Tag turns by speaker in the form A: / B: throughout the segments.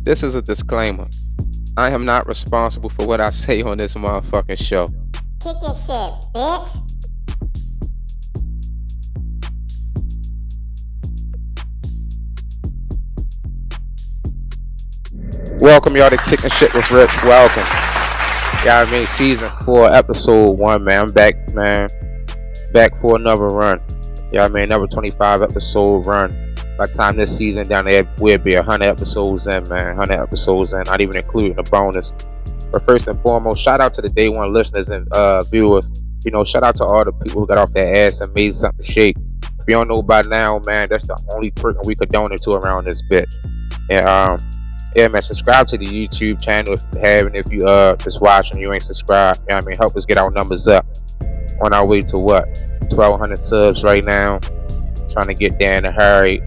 A: This is a disclaimer. I am not responsible for what I say on this motherfucking show.
B: Kick your shit, bitch.
A: Welcome y'all to Kicking Shit with Rich. Welcome. Y'all I mean season 4, episode 1, man. I'm back, man. Back for another run. Y'all I mean another 25 episode run. By the time this season down there, we'll be 100 episodes in, man. 100 episodes in, not even including the bonus. But first and foremost, shout out to the day one listeners and viewers. You know, shout out to all the people who got off their ass and made something shake. If you don't know by now, man, that's the only twerking we could donate to around this bitch. And yeah, man, subscribe to the YouTube channel if you haven't. If you just watching, you ain't subscribed. You know what I mean, help us get our numbers up. On our way to what? 1,200 subs right now. Trying to get there in a hurry.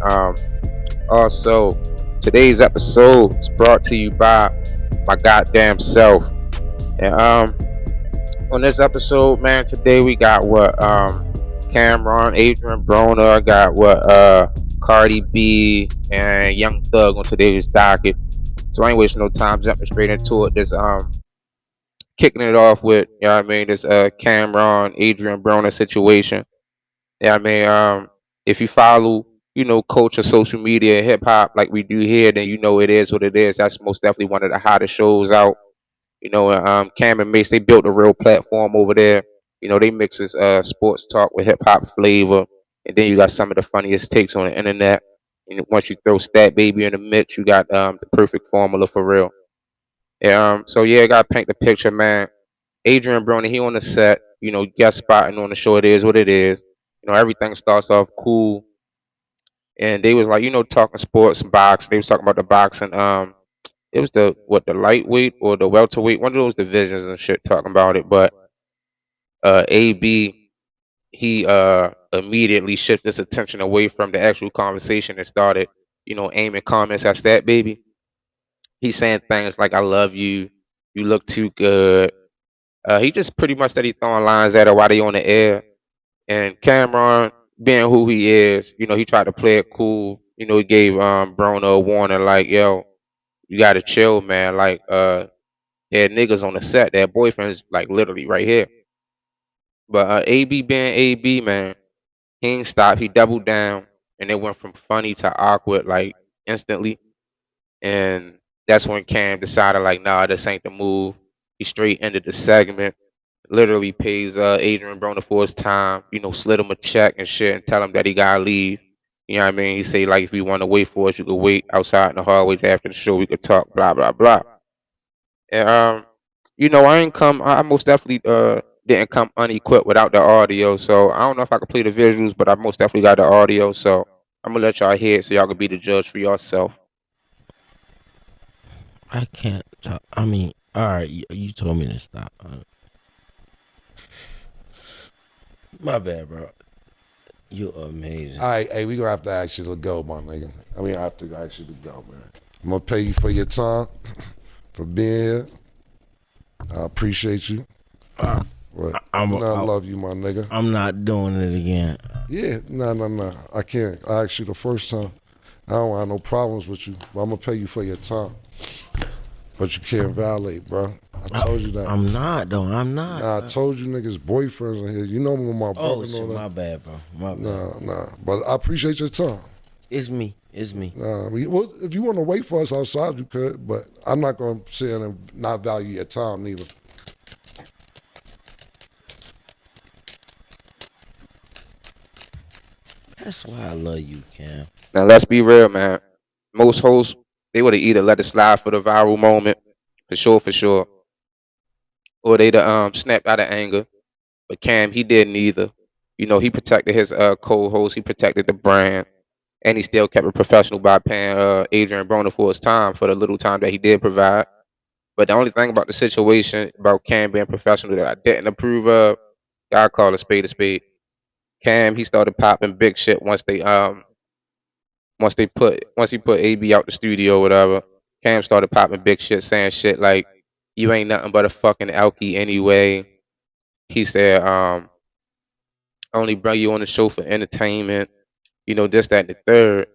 A: Also, today's episode is brought to you by my goddamn self. And on this episode, man, today we got what Cameron, Adrien Broner. I got what Cardi B and Young Thug on today's docket. So I ain't wasting no time jumping straight into it. This kicking it off with, you know what I mean, this Cameron, Adrien Broner situation. Yeah, I mean, if you follow, you know, culture, social media, hip hop like we do here, then you know it is what it is. That's most definitely one of the hottest shows out. You know, Cam and Mace, they built a real platform over there. You know, they mixes sports talk with hip hop flavor, and then you got some of the funniest takes on the internet. And once you throw Stat Baby in the mix, you got the perfect formula for real. Yeah, so yeah, I gotta paint the picture, man. Adrien Broner, he on the set, you know, guest spotting on the show. It is what it is. You know, everything starts off cool, and they was like, you know, talking sports and boxing. They was talking about the boxing. It was the lightweight or the welterweight, one of those divisions and shit, talking about it. But AB, he immediately shifted his attention away from the actual conversation and started, you know, aiming comments at that baby. He's saying things like, "I love you. You look too good." He just pretty much started throwing lines at her while they on the air. And Cameron, being who he is, you know, he tried to play it cool. You know, he gave Broner a warning like, "Yo, you gotta chill, man. Like, there are niggas on the set. Their boyfriends like literally right here." But AB being AB, man, he ain't stopped. He doubled down, and it went from funny to awkward like instantly. And that's when Cam decided like, nah, this ain't the move. He straight ended the segment. Literally pays Adrien Broner for his time. You know, slid him a check and shit, and tell him that he gotta leave. You know what I mean? He say like, if you want to wait for us, you could wait outside in the hallways after the show. We could talk. Blah blah blah. And you know, I ain't come. I most definitely didn't come unequipped without the audio. So I don't know if I can play the visuals, but I most definitely got the audio. So I'm gonna let y'all hear it so y'all can be the judge for yourself.
C: I can't talk. I mean, all right, you told me to stop. My bad, bro. You're amazing.
D: All right, hey, we gonna have to ask you to go, my nigga. I mean, I have to ask you to go, man. I'm gonna pay you for your time, for being here. I appreciate you. But I love you, my nigga.
C: I'm not doing it again.
D: Yeah, no. I can't. I asked you the first time. I don't have no problems with you, but I'm gonna pay you for your time. But you can't violate, bro. I told you that.
C: I'm not, though. I'm not.
D: Nah, I told you niggas boyfriends in here. You know me with my brother and all that.
C: My bad, bro. My bad.
D: Nah. But I appreciate your time.
C: It's me.
D: Nah, well, if you want to wait for us outside, you could, but I'm not going to sit in and not value your time neither.
C: That's why I love you, Cam.
A: Now let's be real, man. Most hosts, they would have either let it slide for the viral moment, for sure, or they'd snapped out of anger. But Cam, he did neither. You know, he protected his co-host, he protected the brand, and he still kept it professional by paying Adrien Broner for his time, for the little time that he did provide. But the only thing about the situation about Cam being professional that I didn't approve of, I call a spade a spade. Cam, he started popping big shit once he put AB out the studio or whatever. Cam started popping big shit, saying shit like, "You ain't nothing but a fucking alkie anyway." He said, "I only bring you on the show for entertainment." You know, this, that, and the third.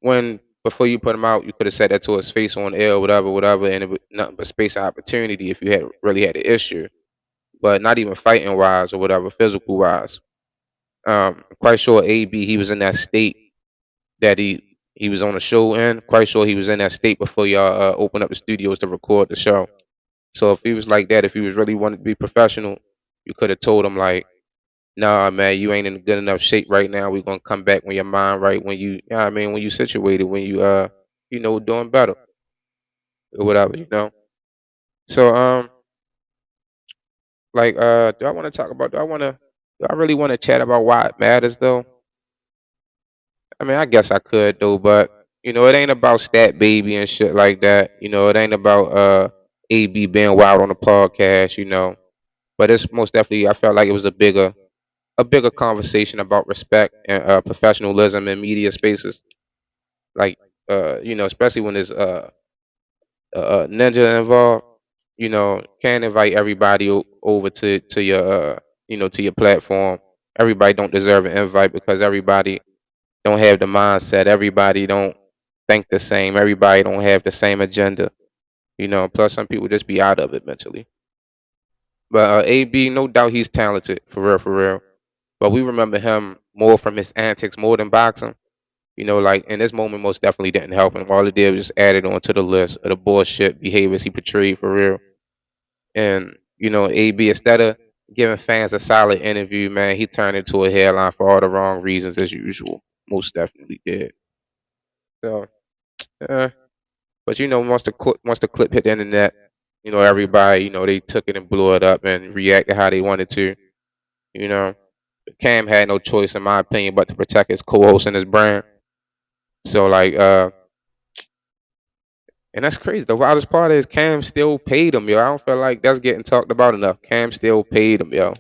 A: When before you put him out, you could have said that to his face on air, whatever, whatever, and it was nothing but space and opportunity if you had really had an issue. But not even fighting wise or whatever, physical wise. I'm quite sure AB he was in that state that he was on the show in. Quite sure he was in that state before y'all opened up the studios to record the show. So if he was like that, if he was really wanted to be professional, you could have told him like, nah, man, you ain't in good enough shape right now. We're gonna come back when your mind right, when you know what I mean, when you situated, when you doing better or whatever, you know. So like do I want to talk about do I really want to chat about why it matters though? I mean, I guess I could though, but it ain't about stat baby and shit like that. It ain't about AB being wild on the podcast, But it's most definitely I felt like it was a bigger conversation about respect and professionalism in media spaces. Like especially when there's ninja involved, can't invite everybody over to your to your platform. Everybody don't deserve an invite because everybody don't have the mindset. Everybody don't think the same. Everybody don't have the same agenda. Plus some people just be out of it mentally. But AB, no doubt he's talented for real, for real. But we remember him more from his antics more than boxing. Like in this moment, most definitely didn't help him. All it did was just add it onto the list of the bullshit behaviors he portrayed for real. And AB instead of giving fans a solid interview, man, he turned into a headline for all the wrong reasons as usual. Most definitely did. So, uh, but once the clip hit the internet, everybody, they took it and blew it up and reacted how they wanted to. You know, Cam had no choice, in my opinion, but to protect his co-host and his brand. So like, and that's crazy. The wildest part is Cam still paid him, yo. I don't feel like that's getting talked about enough. Cam still paid him, yo.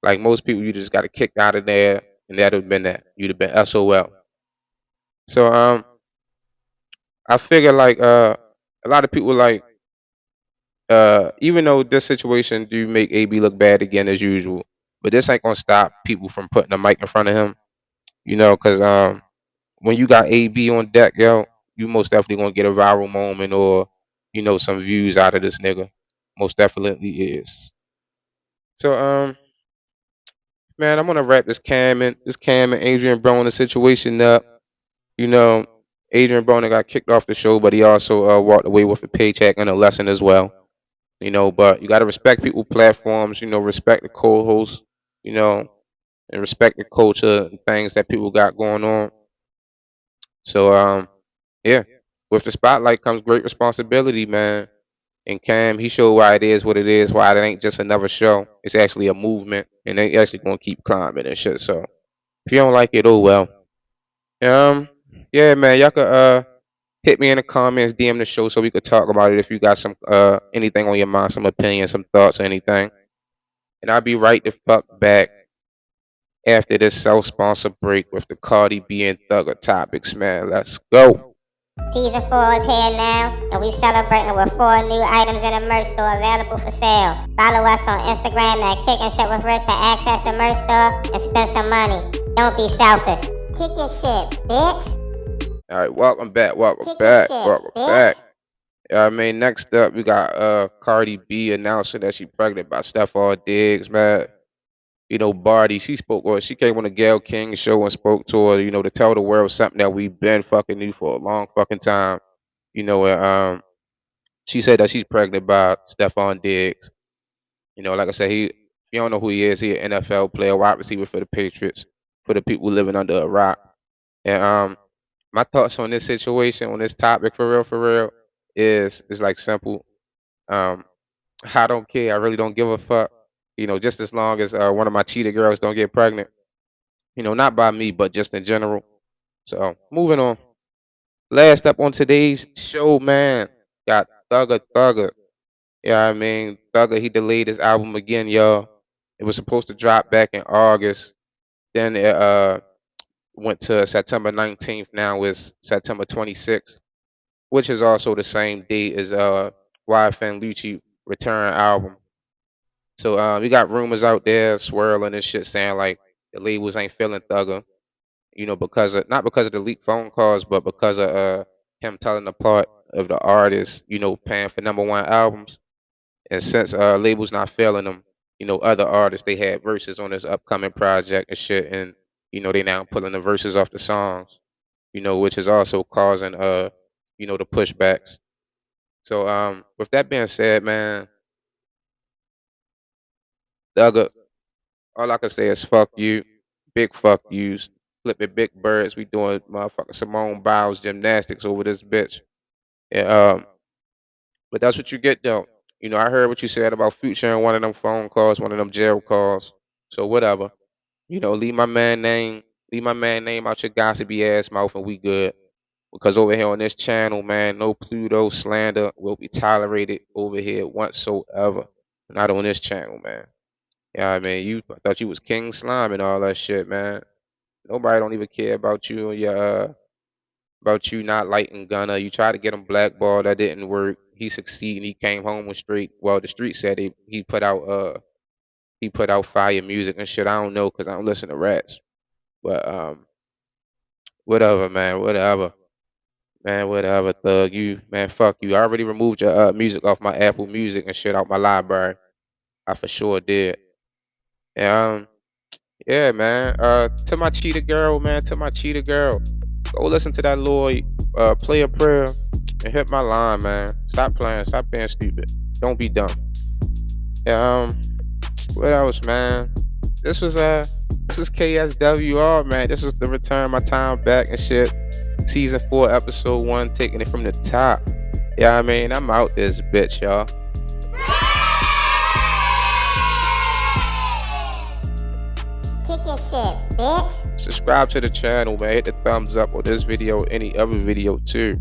A: Like most people, you just got to kicked out of there, and that'd have been that. You'd have been SOL. So I figure like a lot of people like even though this situation do make AB look bad again as usual, but this ain't gonna stop people from putting a mic in front of him. Because when you got AB on deck, yo, you most definitely gonna get a viral moment or some views out of this nigga. Most definitely is. So man, I'm gonna wrap this Cam and Adrien Broner situation up. You know, Adrien Broner got kicked off the show, but he also walked away with a paycheck and a lesson as well. But you gotta respect people platforms. Respect the co-hosts. You know, and respect the culture and things that people got going on. So yeah, with the spotlight comes great responsibility, man. And Cam, he showed why it is what it is, why it ain't just another show. It's actually a movement, and they actually gonna keep climbing and shit. So if you don't like it, oh well. Um, yeah, man, y'all could hit me in the comments, DM the show so we could talk about it if you got some anything on your mind, some opinions, some thoughts, or anything. And I'll be right the fuck back after this self-sponsored break with the Cardi B and Thugger topics, man. Let's go.
B: Season 4 is here now, and we celebrating with 4 new items in the merch store available for sale. Follow us on Instagram at Kick and Shit with Rich to access the merch store and spend some money. Don't be selfish. Kick your shit, bitch.
A: All right, welcome back, welcome
B: Kick
A: back,
B: your shit,
A: welcome
B: bitch.
A: back. Yeah, I mean, next up we got Cardi B announcing that she pregnant by K.S.W.R Diggs, man. Barty, she came on the Gail King show and spoke to her, to tell the world something that we've been fucking knew for a long fucking time. And she said that she's pregnant by Stephon Diggs. Like I said, if you don't know who he is, he an NFL player, wide receiver for the Patriots, for the people living under a rock. And my thoughts on this situation, on this topic for real, is like simple. Um, I don't care. I really don't give a fuck. Just as long as one of my cheetah girls don't get pregnant. Not by me, but just in general. So moving on. Last up on today's show, man, got Thugger. Yeah, I mean Thugger. He delayed his album again, y'all. It was supposed to drop back in August. Then it went to September 19th. Now it's September 26th, which is also the same date as YFN Lucci return album. So we got rumors out there swirling and shit saying like the labels ain't feeling Thugger, because of not because of the leaked phone calls, but because of him telling the part of the artist, paying for #1 albums. And since labels not failing them, other artists they had verses on this upcoming project and shit, and they now pulling the verses off the songs, which is also causing the pushbacks. So with that being said, man, Thugger, all I can say is fuck you, big fuck yous, flipping big birds. We doing motherfucking Simone Biles gymnastics over this bitch. And but that's what you get though. I heard what you said about Future in one of them phone calls, one of them jail calls. So whatever. Leave my man name out your gossipy ass mouth and we good. Because over here on this channel, man, no Pluto slander will be tolerated over here whatsoever. Not on this channel, man. Yeah, I mean, I thought you was King Slime and all that shit, man. Nobody don't even care about you and your about you not liking Gunna. You tried to get him blackballed, that didn't work. He succeeded. He came home with straight. Well, the street said he put out fire music and shit. I don't know because I don't listen to rats. But whatever, man. Whatever, man. Whatever, thug. You, man. Fuck you. I already removed your music off my Apple Music and shit out my library. I for sure did. And yeah, man. To my cheetah girl, man. To my cheetah girl. Go listen to that little Play a Prayer and hit my line, man. Stop playing. Stop being stupid. Don't be dumb. Yeah, what else, man? This is K.S.W.R, man. This is the Return My Time Back and shit. Season 4, episode 1, taking it from the top. Yeah, I mean, I'm out this bitch, y'all.
B: Kick your shit, bitch.
A: Subscribe to the channel, man. Hit the thumbs up on this video, any other video too.